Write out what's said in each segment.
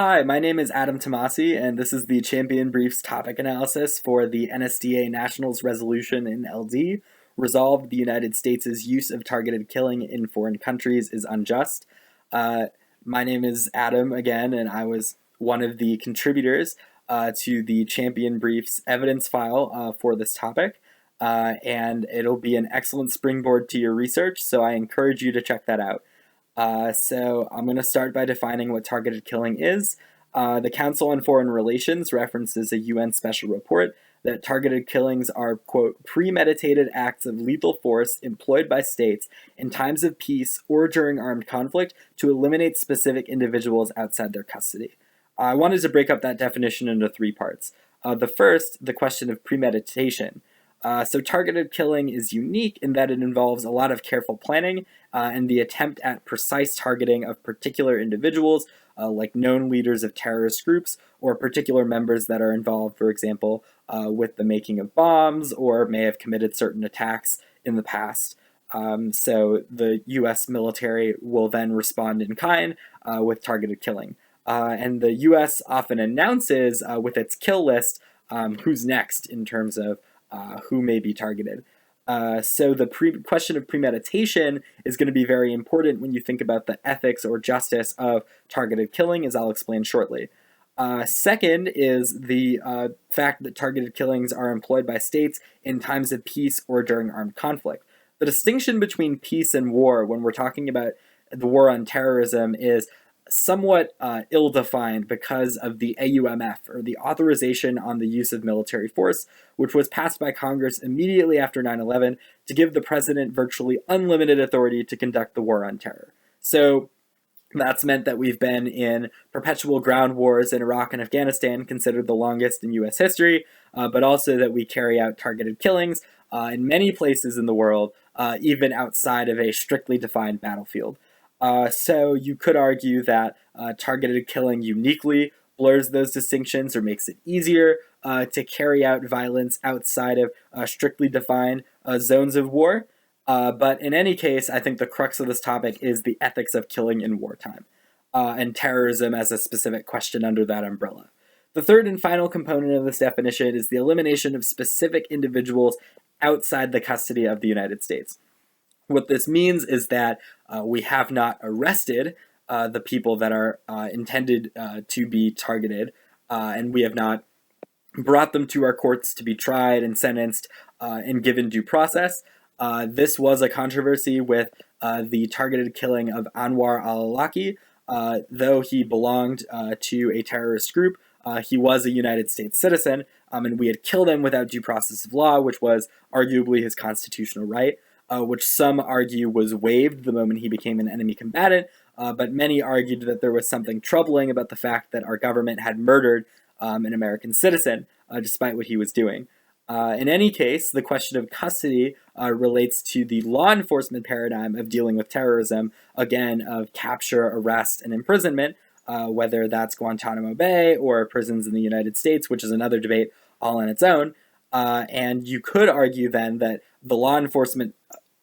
Hi, my name is Adam Tomasi, and this is the Champion Briefs topic analysis for the NSDA Nationals Resolution in LD. Resolved, the United States' use of targeted killing in foreign countries is unjust. Uh, my name is Adam again, and I was one of the contributors to the Champion Briefs evidence file for this topic. And it'll be an excellent springboard to your research, so I encourage you to check that out. So I'm going to start by defining what targeted killing is. The Council on Foreign Relations references a UN special report that targeted killings are, quote, premeditated acts of lethal force employed by states in times of peace or during armed conflict to eliminate specific individuals outside their custody. I wanted to break up that definition into three parts. The first, the question of premeditation. So targeted killing is unique in that it involves a lot of careful planning and the attempt at precise targeting of particular individuals, like known leaders of terrorist groups, or particular members that are involved, for example, with the making of bombs or may have committed certain attacks in the past. So the U.S. military will then respond in kind with targeted killing. And the U.S. often announces with its kill list who's next in terms of who may be targeted. So the question of premeditation is going to be very important when you think about the ethics or justice of targeted killing, as I'll explain shortly. Second is the fact that targeted killings are employed by states in times of peace or during armed conflict. The distinction between peace and war when we're talking about the war on terrorism is somewhat ill-defined because of the AUMF, or the Authorization on the Use of Military Force, which was passed by Congress immediately after 9/11 to give the president virtually unlimited authority to conduct the war on terror. So that's meant that we've been in perpetual ground wars in Iraq and Afghanistan, considered the longest in U.S. history, but also that we carry out targeted killings in many places in the world, even outside of a strictly defined battlefield. So you could argue that targeted killing uniquely blurs those distinctions or makes it easier to carry out violence outside of strictly defined zones of war. But in any case, I think the crux of this topic is the ethics of killing in wartime, and terrorism as a specific question under that umbrella. The third and final component of this definition is the elimination of specific individuals outside the custody of the United States. What this means is that we have not arrested the people that are intended to be targeted, and we have not brought them to our courts to be tried and sentenced and given due process. This was a controversy with the targeted killing of Anwar al-Awlaki. Though he belonged to a terrorist group, he was a United States citizen, and we had killed him without due process of law, which was arguably his constitutional right. Which some argue was waived the moment he became an enemy combatant, but many argued that there was something troubling about the fact that our government had murdered an American citizen, despite what he was doing. In any case, the question of custody relates to the law enforcement paradigm of dealing with terrorism, again, of capture, arrest, and imprisonment, whether that's Guantanamo Bay or prisons in the United States, which is another debate all on its own. And you could argue then that the law enforcement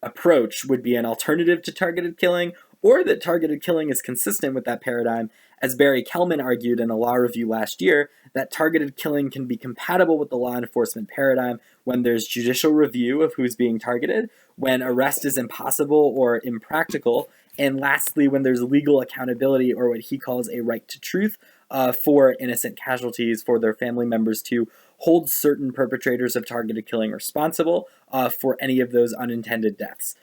approach would be an alternative to targeted killing, or that targeted killing is consistent with that paradigm, as Barry Kellman argued in a law review last year, that targeted killing can be compatible with the law enforcement paradigm when there's judicial review of who's being targeted, when arrest is impossible or impractical, and lastly, when there's legal accountability, or what he calls a right to truth, for innocent casualties, for their family members to hold certain perpetrators of targeted killing responsible for any of those unintended deaths.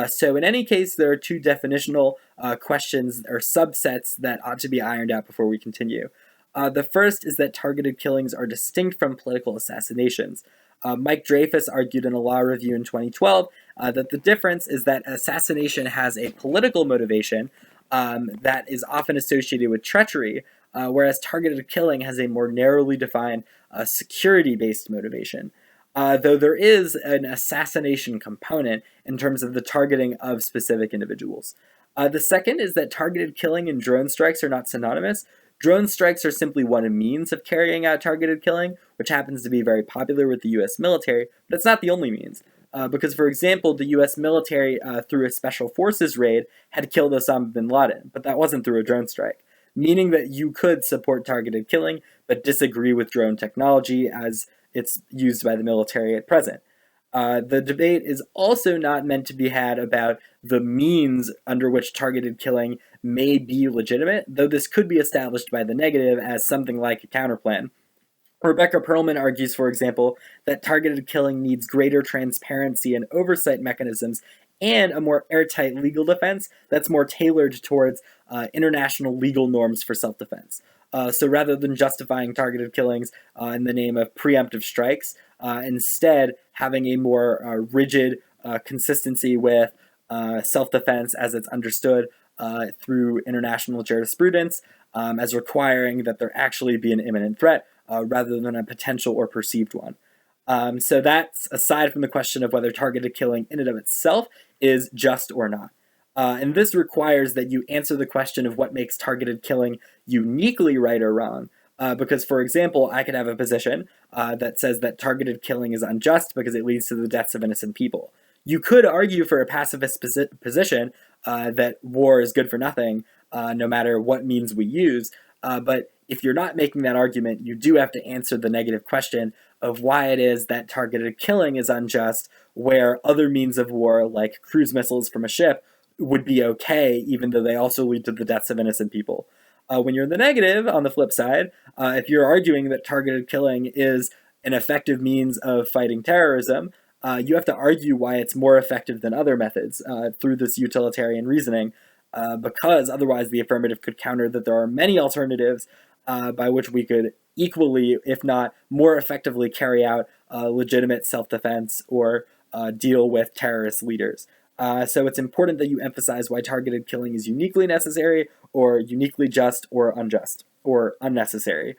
So in any case, there are two definitional questions or subsets that ought to be ironed out before we continue. The first is that targeted killings are distinct from political assassinations. Mike Dreyfus argued in a law review in 2012 that the difference is that assassination has a political motivation that is often associated with treachery, whereas targeted killing has a more narrowly defined security-based motivation. Though there is an assassination component in terms of the targeting of specific individuals. The second is that targeted killing and drone strikes are not synonymous. Drone strikes are simply one means of carrying out targeted killing, which happens to be very popular with the U.S. military, but it's not the only means. Because, for example, the U.S. military, through a special forces raid, had killed Osama bin Laden, but that wasn't through a drone strike. meaning that you could support targeted killing but disagree with drone technology as it's used by the military at present. The debate is also not meant to be had about the means under which targeted killing may be legitimate, though this could be established by the negative as something like a counterplan. Rebecca Perlman argues, for example, that targeted killing needs greater transparency and oversight mechanisms and a more airtight legal defense that's more tailored towards international legal norms for self-defense. So rather than justifying targeted killings in the name of preemptive strikes, instead having a more rigid consistency with self-defense as it's understood through international jurisprudence, as requiring that there actually be an imminent threat rather than a potential or perceived one. So that's aside from the question of whether targeted killing in and of itself is just or not. And this requires that you answer the question of what makes targeted killing uniquely right or wrong. Because, for example, I could have a position that says that targeted killing is unjust because it leads to the deaths of innocent people. You could argue for a pacifist position that war is good for nothing, no matter what means we use. But if you're not making that argument, you do have to answer the negative question of why it is that targeted killing is unjust, where other means of war, like cruise missiles from a ship, would be okay, even though they also lead to the deaths of innocent people. When you're in the negative, on the flip side, if you're arguing that targeted killing is an effective means of fighting terrorism, you have to argue why it's more effective than other methods through this utilitarian reasoning, because otherwise the affirmative could counter that there are many alternatives by which we could equally, if not more effectively, carry out legitimate self-defense or deal with terrorist leaders. So it's important that you emphasize why targeted killing is uniquely necessary or uniquely just or unjust or unnecessary.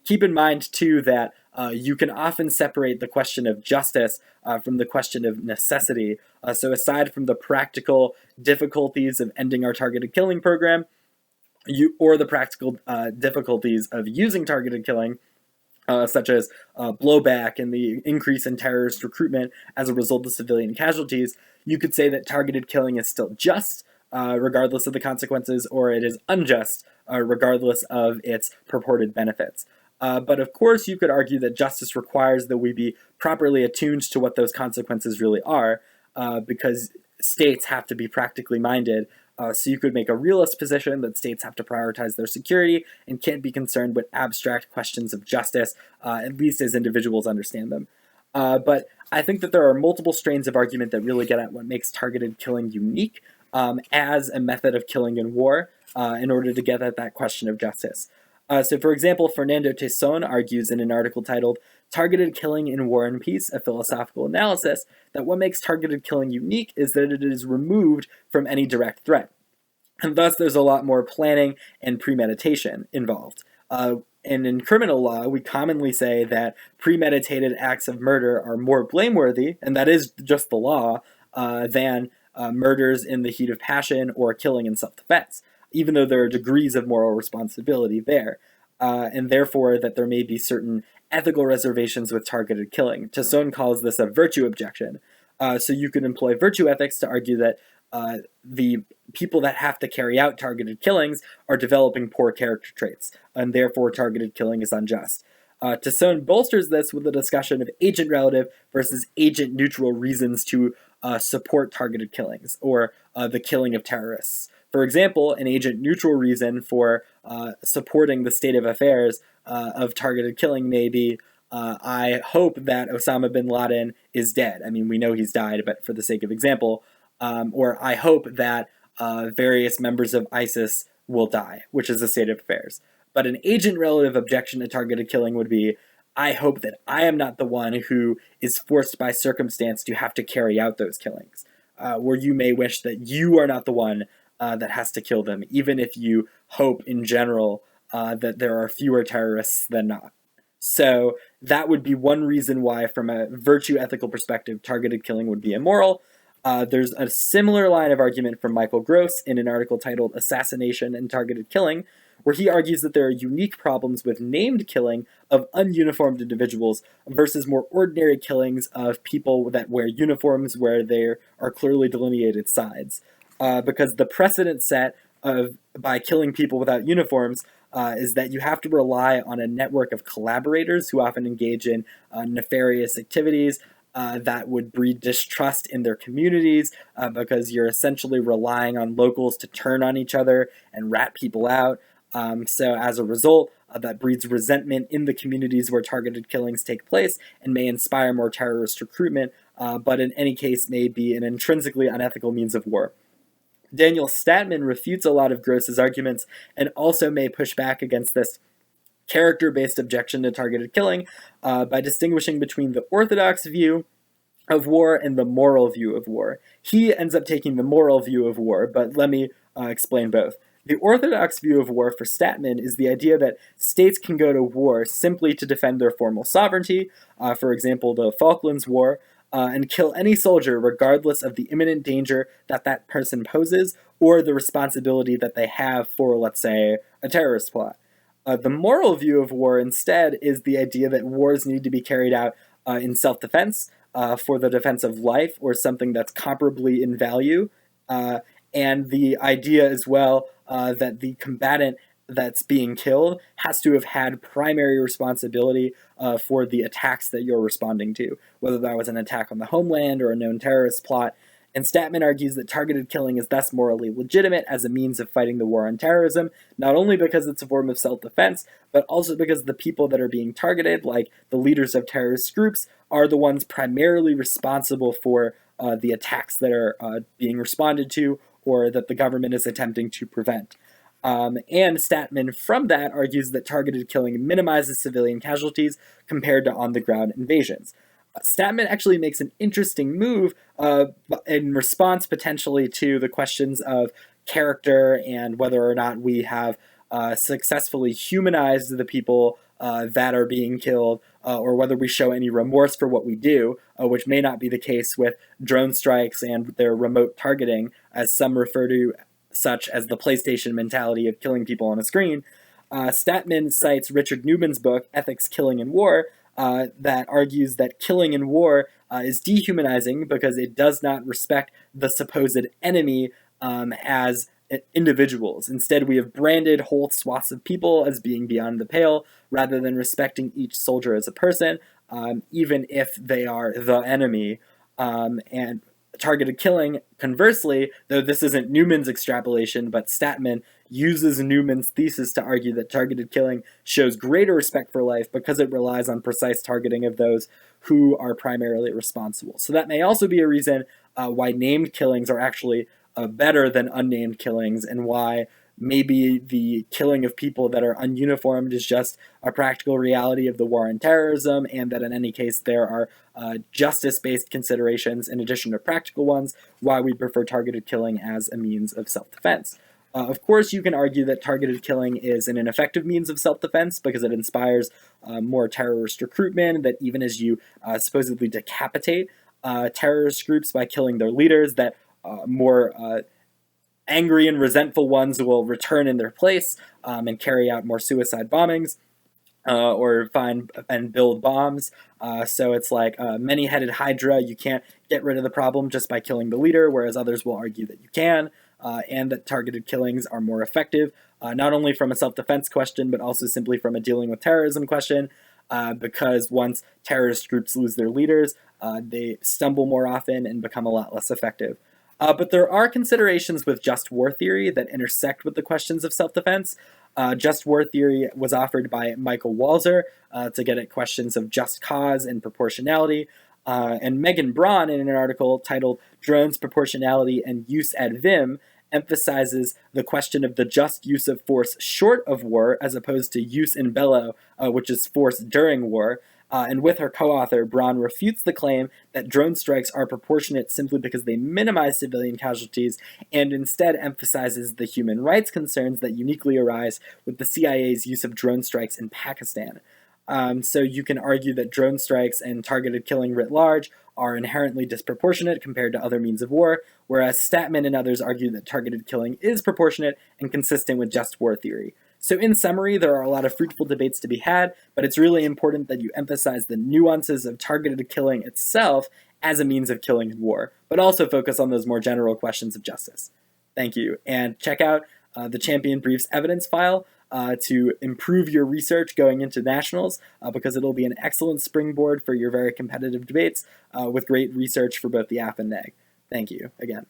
Keep in mind, too, that you can often separate the question of justice from the question of necessity. So aside from the practical difficulties of ending our targeted killing program, or the practical difficulties of using targeted killing, such as blowback and the increase in terrorist recruitment as a result of civilian casualties, you could say that targeted killing is still just, regardless of the consequences, or it is unjust, regardless of its purported benefits. But of course, you could argue that justice requires that we be properly attuned to what those consequences really are, because states have to be practically minded. So you could make a realist position that states have to prioritize their security and can't be concerned with abstract questions of justice, at least as individuals understand them. But I think that there are multiple strains of argument that really get at what makes targeted killing unique as a method of killing in war in order to get at that question of justice. So, for example, Fernando Tesson argues in an article titled "Targeted Killing in War and Peace, a Philosophical Analysis," that what makes targeted killing unique is that it is removed from any direct threat. And thus, there's a lot more planning and premeditation involved. And in criminal law, we commonly say that premeditated acts of murder are more blameworthy, and that is just the law, than murders in the heat of passion or killing in self-defense, even though there are degrees of moral responsibility there, and therefore that there may be certain ethical reservations with targeted killing. Tesson calls this a virtue objection. So you could employ virtue ethics to argue that the people that have to carry out targeted killings are developing poor character traits, and therefore targeted killing is unjust. Tesson bolsters this with a discussion of agent-relative versus agent-neutral reasons to support targeted killings, or the killing of terrorists. For example, an agent-neutral reason for supporting the state of affairs of targeted killing may be, I hope that Osama bin Laden is dead. I mean, we know he's died, but for the sake of example, or I hope that various members of ISIS will die, which is the state of affairs. But an agent-relative objection to targeted killing would be, I hope that I am not the one who is forced by circumstance to have to carry out those killings, where you may wish that you are not the one that has to kill them, even if you hope in general that there are fewer terrorists than not. So that would be one reason why, from a virtue ethical perspective, targeted killing would be immoral. There's a similar line of argument from Michael Gross in an article titled "Assassination and Targeted Killing," where he argues that there are unique problems with named killing of ununiformed individuals versus more ordinary killings of people that wear uniforms where there are clearly delineated sides. Because the precedent set by killing people without uniforms is that you have to rely on a network of collaborators who often engage in nefarious activities that would breed distrust in their communities because you're essentially relying on locals to turn on each other and rat people out. So as a result, that breeds resentment in the communities where targeted killings take place and may inspire more terrorist recruitment, but in any case may be an intrinsically unethical means of war. Daniel Stattman refutes a lot of Gross's arguments and also may push back against this character-based objection to targeted killing by distinguishing between the orthodox view of war and the moral view of war. He ends up taking the moral view of war, but let me explain both. The orthodox view of war for Stattman is the idea that states can go to war simply to defend their formal sovereignty, for example, the Falklands War, and kill any soldier regardless of the imminent danger that that person poses or the responsibility that they have for, let's say, a terrorist plot. The moral view of war, instead, is the idea that wars need to be carried out in self-defense, for the defense of life or something that's comparably in value, and the idea as well that the combatant that's being killed has to have had primary responsibility for the attacks that you're responding to, whether that was an attack on the homeland or a known terrorist plot. And Stattman argues that targeted killing is thus morally legitimate as a means of fighting the war on terrorism, not only because it's a form of self-defense, but also because the people that are being targeted, like the leaders of terrorist groups, are the ones primarily responsible for the attacks that are being responded to or that the government is attempting to prevent. And Stattman, from that, argues that targeted killing minimizes civilian casualties compared to on-the-ground invasions. Stattman actually makes an interesting move in response potentially to the questions of character and whether or not we have successfully humanized the people that are being killed, or whether we show any remorse for what we do, which may not be the case with drone strikes and their remote targeting, as some refer to such as the PlayStation mentality of killing people on a screen. Stattman cites Richard Newman's book, Ethics, Killing, and War, that argues that killing in war is dehumanizing because it does not respect the supposed enemy as individuals. Instead, we have branded whole swaths of people as being beyond the pale, rather than respecting each soldier as a person, even if they are the enemy. And targeted killing, conversely, though this isn't Newman's extrapolation, but Stattman uses Newman's thesis to argue that targeted killing shows greater respect for life because it relies on precise targeting of those who are primarily responsible. So that may also be a reason why named killings are actually better than unnamed killings, and why maybe the killing of people that are ununiformed is just a practical reality of the war on terrorism, and that in any case there are justice-based considerations in addition to practical ones, why we prefer targeted killing as a means of self-defense. Of course, you can argue that targeted killing is an ineffective means of self-defense because it inspires more terrorist recruitment, that even as you supposedly decapitate terrorist groups by killing their leaders, that more angry and resentful ones will return in their place and carry out more suicide bombings or find and build bombs. So it's like a many-headed hydra. You can't get rid of the problem just by killing the leader, whereas others will argue that you can, and that targeted killings are more effective, not only from a self-defense question, but also simply from a dealing with terrorism question, because once terrorist groups lose their leaders, they stumble more often and become a lot less effective. But there are considerations with just war theory that intersect with the questions of self-defense. Just war theory was offered by Michael Walzer to get at questions of just cause and proportionality. And Megan Braun, in an article titled Drones, Proportionality, and Use ad Vim, emphasizes the question of the just use of force short of war as opposed to use in bello, which is force during war. And with her co-author, Braun refutes the claim that drone strikes are proportionate simply because they minimize civilian casualties, and instead emphasizes the human rights concerns that uniquely arise with the CIA's use of drone strikes in Pakistan. So you can argue that drone strikes and targeted killing writ large are inherently disproportionate compared to other means of war, whereas Stattman and others argue that targeted killing is proportionate and consistent with just war theory. So in summary, there are a lot of fruitful debates to be had, but it's really important that you emphasize the nuances of targeted killing itself as a means of killing in war, but also focus on those more general questions of justice. Thank you, and check out the Champion Briefs evidence file to improve your research going into nationals, because it'll be an excellent springboard for your very competitive debates with great research for both the app and neg. Thank you again.